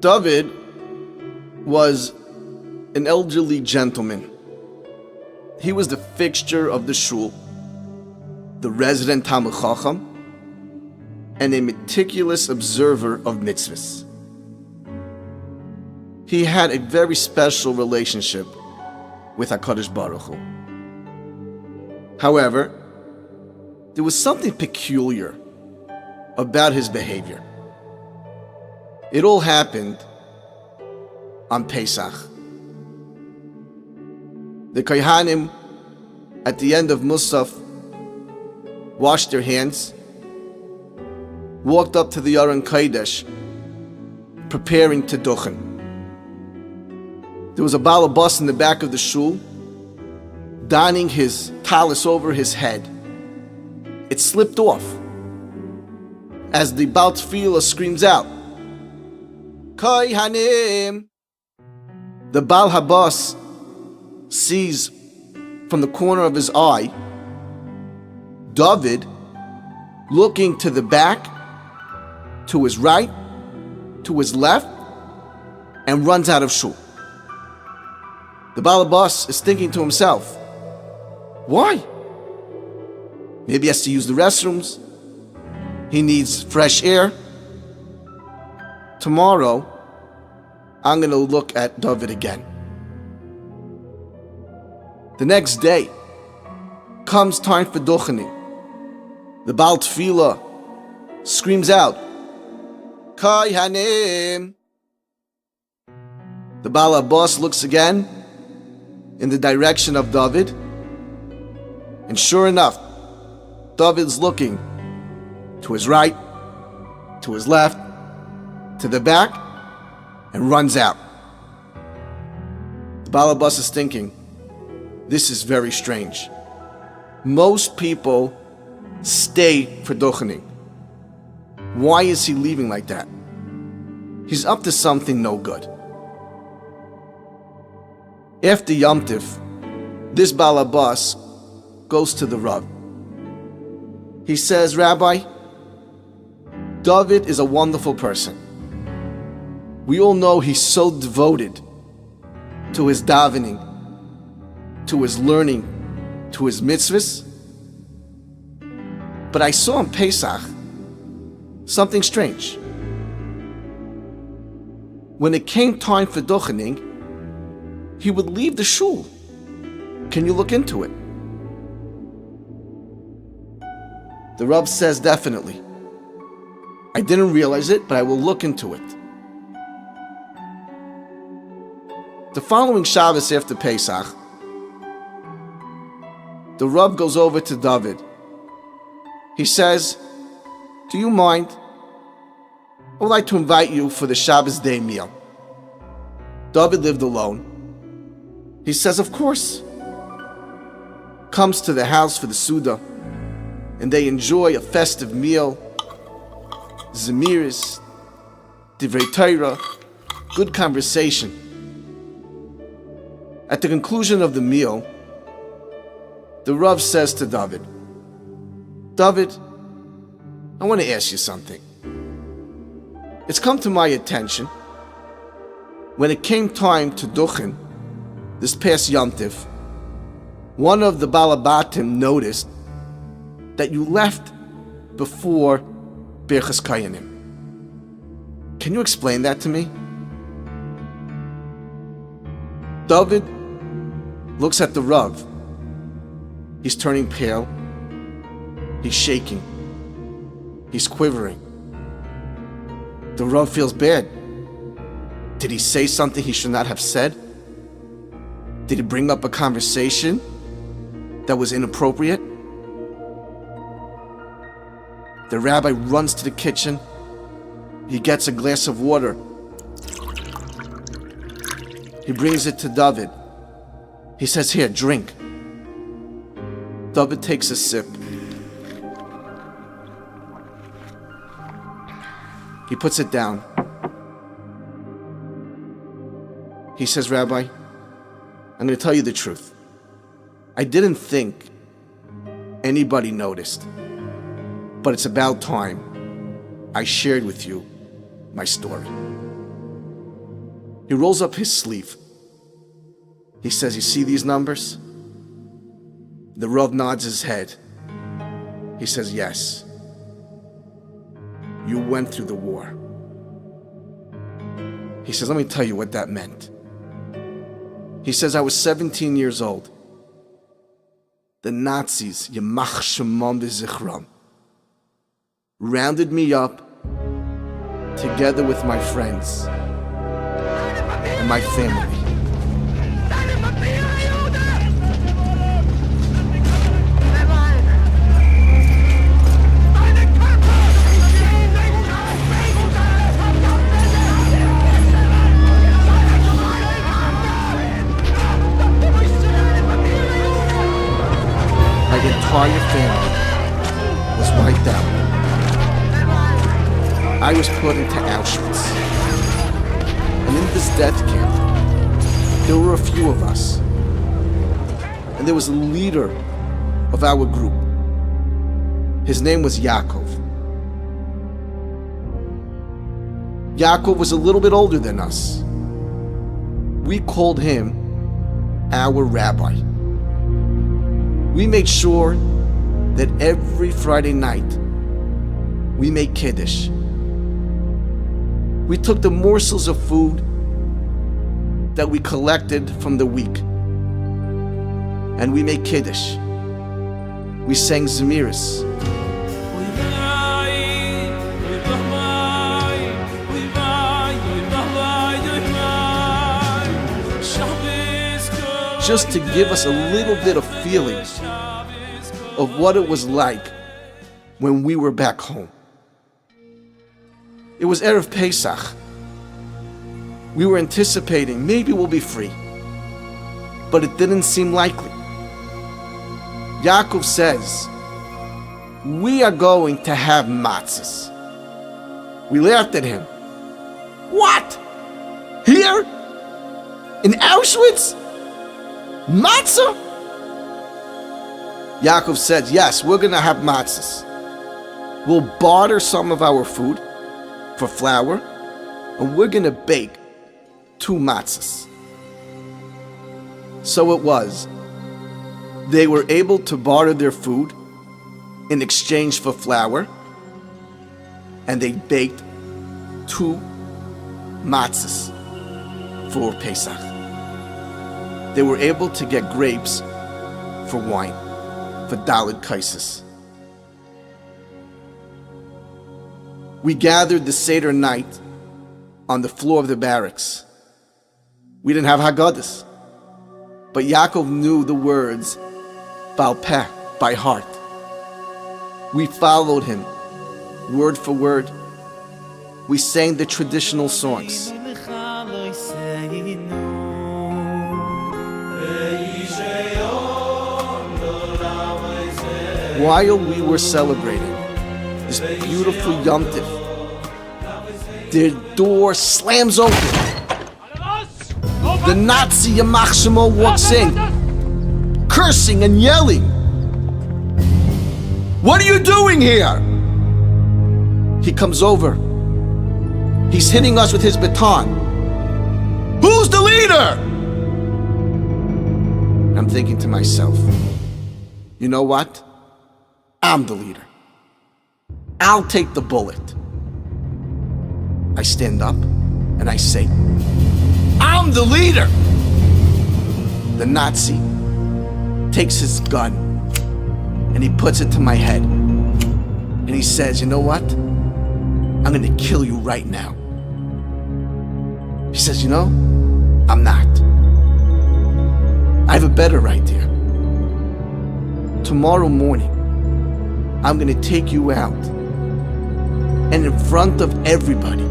David was an elderly gentleman. He was the fixture of the shul, the resident Talmid Chacham, and a meticulous observer of mitzvahs. He had a very special relationship with HaKadosh Baruch Hu. However, there was something peculiar about his behavior. It all happened on Pesach. The Kohanim, at the end of Musaf, washed their hands, walked up to the Aron Kodesh, preparing to duchen. There was a balabas in the back of the shul, donning his talis over his head. It slipped off as the Baal Tefillah screams out, Kohanim! The Baal Habas sees from the corner of his eye David looking to the back, to his right, to his left, and runs out of shul. The Baal Habas is thinking to himself, why? Maybe he has to use the restrooms. He needs fresh air. Tomorrow, I'm going to look at David again. The next day, comes time for duchening. The Baal Tefillah screams out, Kohanim! The Baal Habas looks again in the direction of David, and sure enough, David's looking to his right, to his left, to the back, and runs out. The Baal Habas is thinking, this is very strange. Most people stay for duchening. Why is he leaving like that? He's up to something no good. After Yom Tif, this Baal Habas goes to the Rav. He says, Rabbi, David is a wonderful person. We all know he's so devoted to his davening, to his learning, to his mitzvahs. But I saw in Pesach something strange. When it came time for duchening, he would leave the shul. Can you look into it? The Rav says definitely. I didn't realize it, but I will look into it. The following Shabbos after Pesach, the Rav goes over to David. He says, do you mind? I would like to invite you for the Shabbos day meal. David lived alone. He says, of course. Comes to the house for the Suda, and they enjoy a festive meal. Zemiris, Divrei Torah, good conversation. At the conclusion of the meal, the Rav says to David, David, I want to ask you something. It's come to my attention, when it came time to duchen, this past Yom Tif, one of the Balabatim noticed that you left before Birchas Kohanim. Can you explain that to me? David looks at the Rav. He's turning pale. He's shaking. He's quivering. The Rav feels bad. Did he say something he should not have said? Did he bring up a conversation that was inappropriate? The rabbi runs to the kitchen. He gets a glass of water. He brings it to David. He says, here, drink. David takes a sip. He puts it down. He says, Rabbi, I'm going to tell you the truth. I didn't think anybody noticed, but it's about time I shared with you my story. He rolls up his sleeve. He says, "You see these numbers?" The Rav nods his head. He says, "Yes. You went through the war." He says, "Let me tell you what that meant." He says, "I was 17 years old. The Nazis, Yamach Shemam V'Zichram, rounded me up together with my friends and my family. My entire family was wiped out. I was put into Auschwitz. And in this death camp, there were a few of us. And there was a leader of our group. His name was Yaakov. Yaakov was a little bit older than us. We called him our rabbi. We made sure that every Friday night we made Kiddush. We took the morsels of food that we collected from the week and we made Kiddush. We sang Zemiris. Just to give us a little bit of feeling of what it was like when we were back home. It was Erev Pesach. We were anticipating maybe we'll be free, but it didn't seem likely. Yaakov says, "We are going to have matzahs." We laughed at him. "What? Here? In Auschwitz? Matzah?" Yaakov said, "Yes, we're going to have matzahs. We'll barter some of our food for flour, and we're going to bake 2 matzahs." So it was. They were able to barter their food in exchange for flour, and they baked 2 matzahs for Pesach. They were able to get grapes for wine, for Daled Kaisis. We gathered the Seder night on the floor of the barracks. We didn't have Haggadahs, but Yaakov knew the words Baal Peh, by heart. We followed him, word for word. We sang the traditional songs. While we were celebrating this beautiful Yom Tov, their door slams open. The Nazi Yamach Shemo walks in, cursing and yelling. "What are you doing here?" He comes over. He's hitting us with his baton. "Who's the leader?" I'm thinking to myself, you know what? I'm the leader. I'll take the bullet. I stand up and I say, "I'm the leader." The Nazi takes his gun and he puts it to my head. And he says, "You know what? I'm going to kill you right now." He says, "You know, I'm not. I have a better idea. Tomorrow morning, I'm going to take you out, and in front of everybody,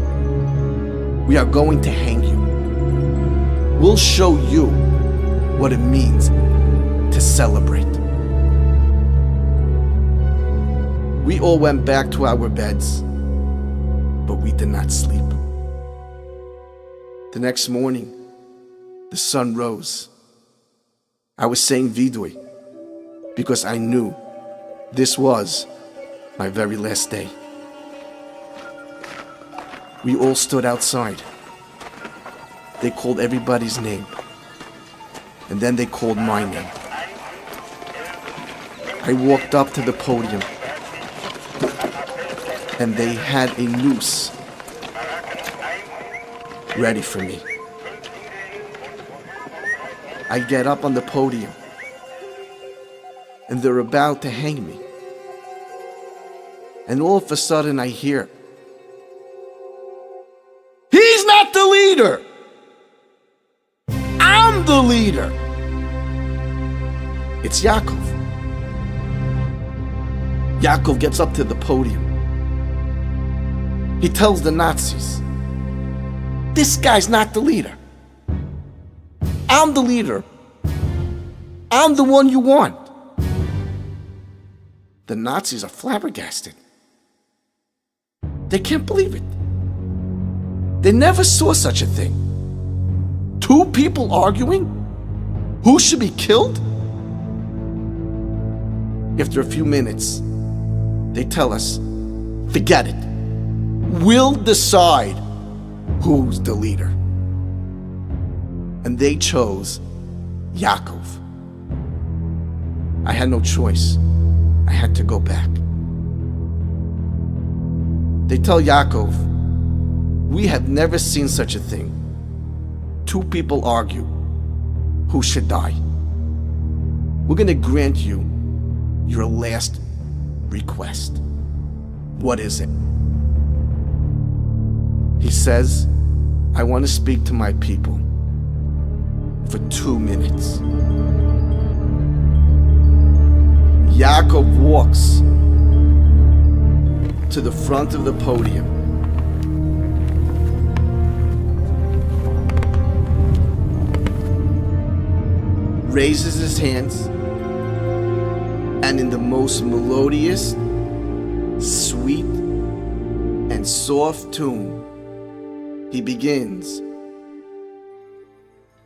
we are going to hang you. We'll show you what it means to celebrate." We all went back to our beds, but we did not sleep. The next morning, the sun rose. I was saying Vidui because I knew this was my very last day. We all stood outside. They called everybody's name. And then they called my name. I walked up to the podium, and they had a noose ready for me. I get up on the podium, and they're about to hang me. And all of a sudden I hear, "He's not the leader! I'm the leader!" It's Yaakov. Yaakov gets up to the podium. He tells the Nazis, "This guy's not the leader. I'm the leader. I'm the one you want." The Nazis are flabbergasted. They can't believe it. They never saw such a thing. Two people arguing? Who should be killed? After a few minutes, they tell us, "Forget it. We'll decide who's the leader." And they chose Yaakov. I had no choice. I had to go back. They tell Yaakov, "We have never seen such a thing. Two people argue who should die. We're going to grant you your last request." What is it? He says, "I want to speak to my people for 2 minutes." Yaakov walks to the front of the podium. Raises his hands, and in the most melodious, sweet, and soft tune, he begins,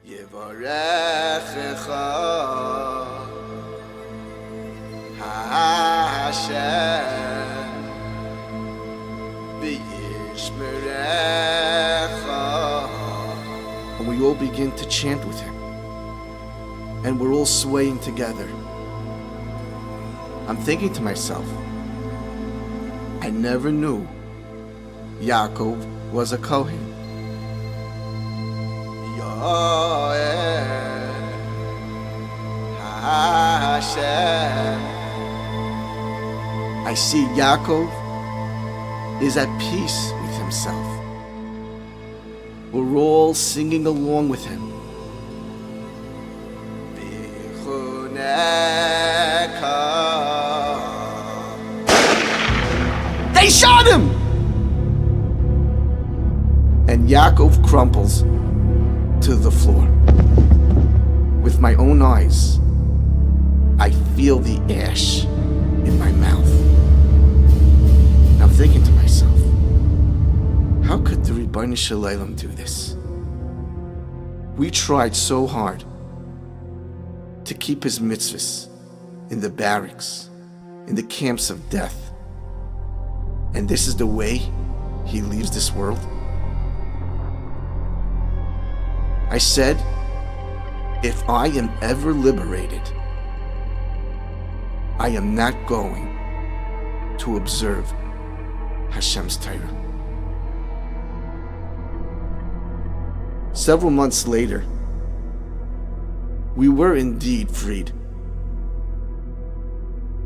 "Yevarechecha Hashem v'yishmerecha." And we all begin to chant with him. And we're all swaying together. I'm thinking to myself, I never knew Yaakov was a Kohen. I see Yaakov is at peace with himself. We're all singing along with him. They shot him! And Yaakov crumples to the floor. With my own eyes, I feel the ash in my mouth. And I'm thinking to myself, how could the Ribono Shel Olam do this? We tried so hard to keep his mitzvahs in the barracks, in the camps of death. And this is the way he leaves this world? I said, if I am ever liberated, I am not going to observe Hashem's Torah. Several months later, we were indeed freed.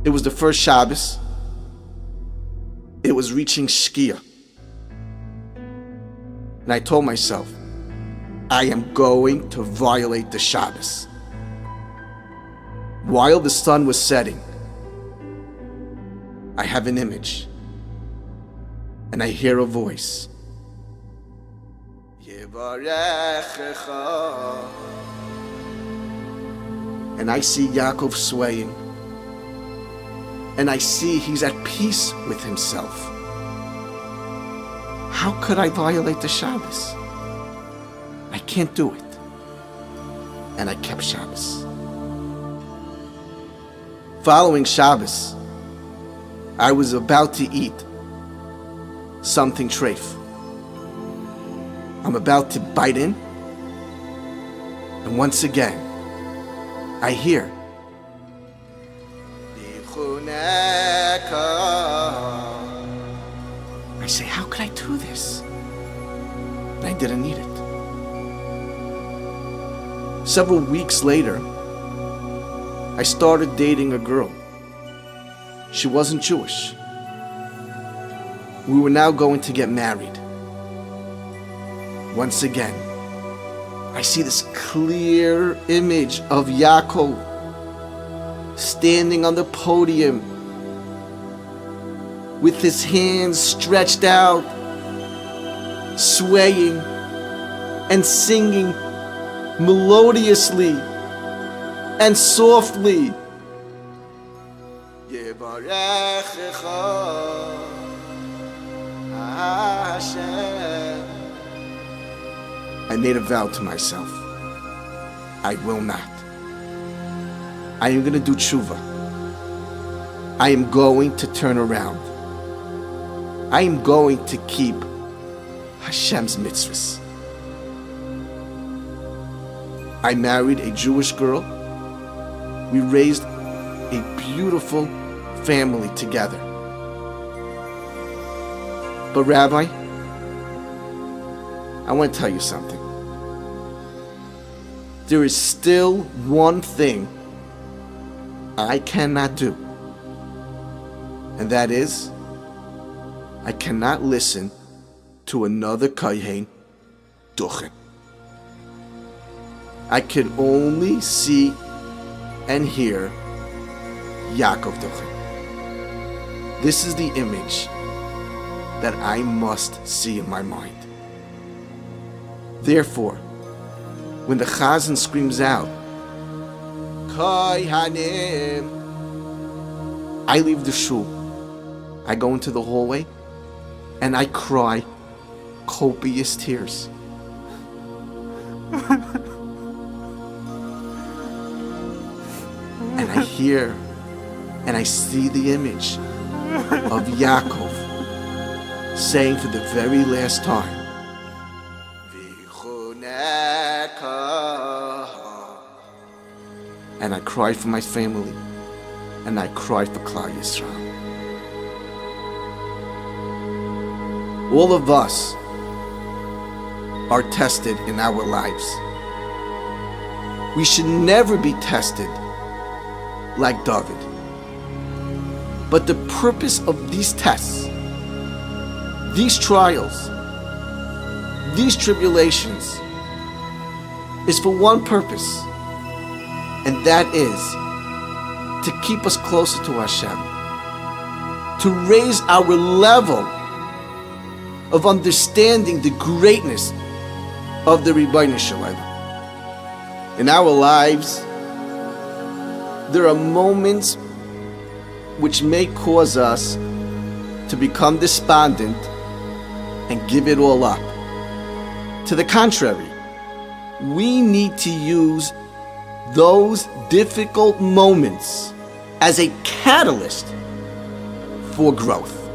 It was the first Shabbos. It was reaching Shkia. And I told myself, I am going to violate the Shabbos. While the sun was setting, I have an image, and I hear a voice. And I see Yaakov swaying, and I see he's at peace with himself. How could I violate the Shabbos? I can't do it. And I kept Shabbos. Following Shabbos, I was about to eat something treif. I'm about to bite in, And once again, I hear, I say, how could I do this? And I didn't need it. Several weeks later, I started dating a girl. She wasn't Jewish. We were now going to get married. Once again, I see this clear image of Yaakov standing on the podium with his hands stretched out, swaying and singing melodiously and softly. I made a vow to myself. I will not. I am going to do tshuva. I am going to turn around. I am going to keep Hashem's mitzvahs. I married a Jewish girl. We raised a beautiful family together. But Rabbi, I want to tell you something. There is still one thing I cannot do. And that is, I cannot listen to another Kohen duchen. I can only see and hear Yaakov duchen. This is the image that I must see in my mind. Therefore, when the Chazan screams out, Kohanim, I leave the shul. I go into the hallway and I cry copious tears. And I hear and I see the image of Yaakov saying for the very last time, and I cry for my family, and I cry for Klal Yisrael. All of us are tested in our lives. We should never be tested like David. But the purpose of these tests, these trials, these tribulations, is for one purpose, and that is to keep us closer to Hashem, to raise our level of understanding the greatness of the Ribono Shel Olam. In our lives, there are moments which may cause us to become despondent and give it all up. To the contrary, we need to use those difficult moments as a catalyst for growth.